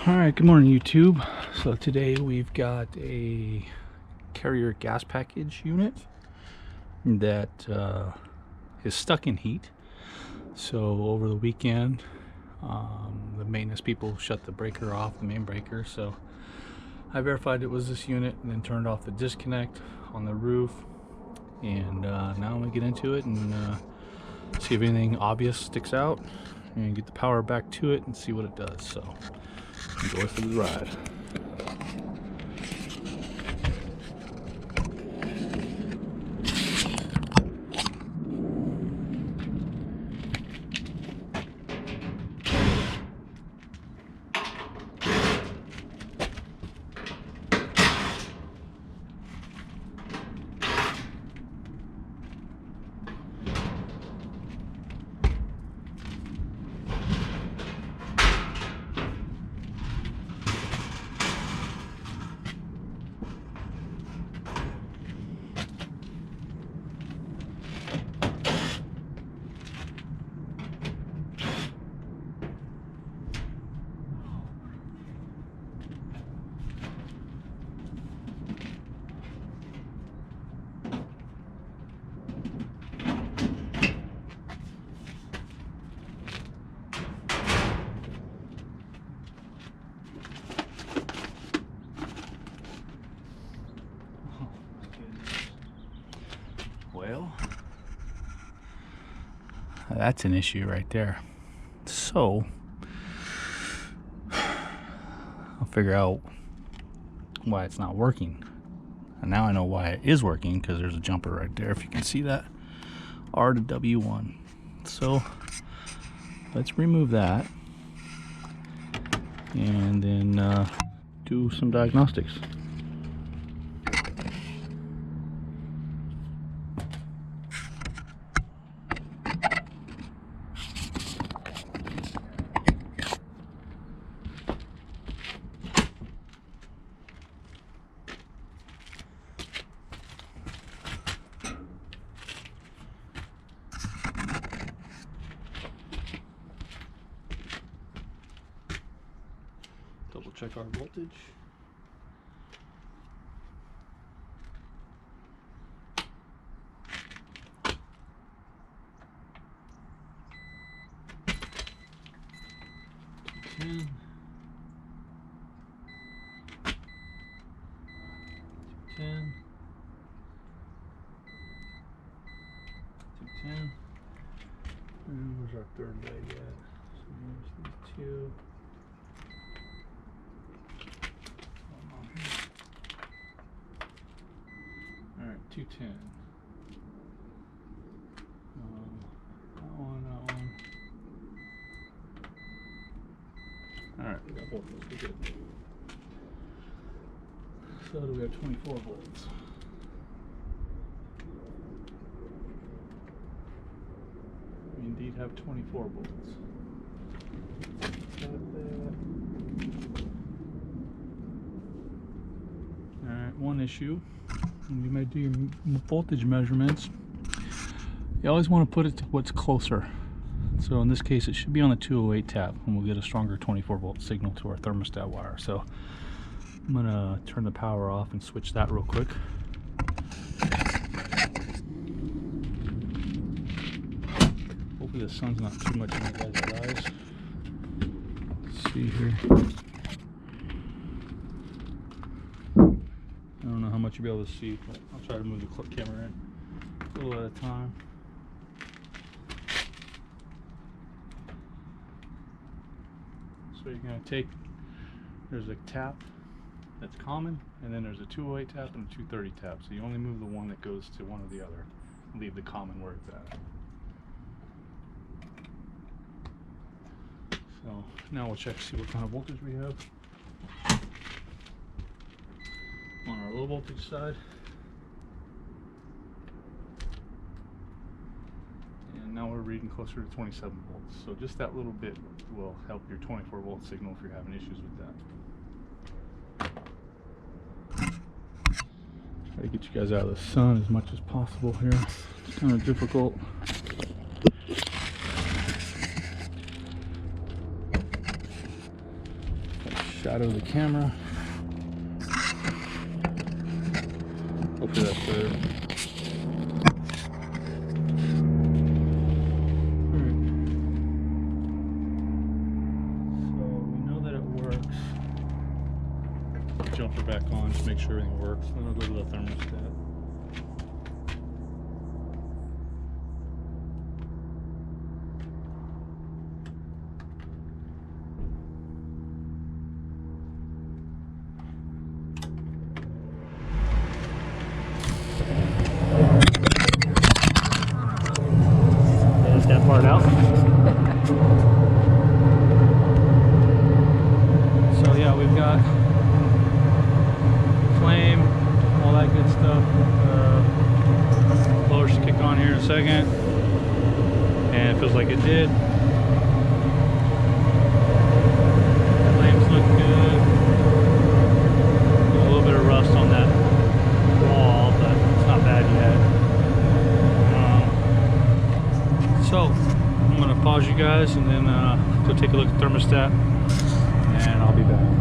Alright, good morning YouTube. So today we've got a carrier gas package unit that is stuck in heat. So over the weekend, the maintenance people shut the breaker off, the main breaker. So I verified it was this unit and then turned off the disconnect on the roof. And now I'm going to get into it and see if anything obvious sticks out and get the power back to it and see what it does. So enjoy for the ride. Well, that's an issue right there. So I'll figure out why it's not working. And now I know why it is working, because there's a jumper right there, if you can see that. R to W1. So let's remove that and then do some diagnostics. Double check our voltage. Ten. 10. 210. And where's our third leg at? So there's these two. Alright, 210. That one. Alright, we got both of those. We're good. So do we have 24 volts? We indeed have 24 volts. Alright, one issue. When you might do your voltage measurements, you always want to put it to what's closer. So in this case, it should be on the 208 tap, and we'll get a stronger 24 volt signal to our thermostat wire. So I'm gonna turn the power off and switch that real quick. Hopefully the sun's not too much in the guys' eyes. Let's see here. I don't know how much you'll be able to see, but I'll try to move the camera in a little at a time. So you're going to take, there's a tap that's common, and then there's a 208 tap and a 230 tap. So you only move the one that goes to one or the other, and leave the common where it's at. So now we'll check to see what kind of voltage we have on our low voltage side. And now we're reading closer to 27 volts. So just that little bit will help your 24 volt signal if you're having issues with that. Try to get you guys out of the sun as much as possible here. It's kind of difficult. shadow of the camera. Hopefully that's better. Alright. So we know that it works. Jumper back on, just make sure everything works. Then I'll go to the thermostat. There's that part out. So yeah, we've got flame, all that good stuff. Blower should kick on here in a second, and it feels like it did. Flames look good. There's a little bit of rust on that wall, but it's not bad yet. So I'm gonna pause you guys and then go take a look at the thermostat, and I'll be back.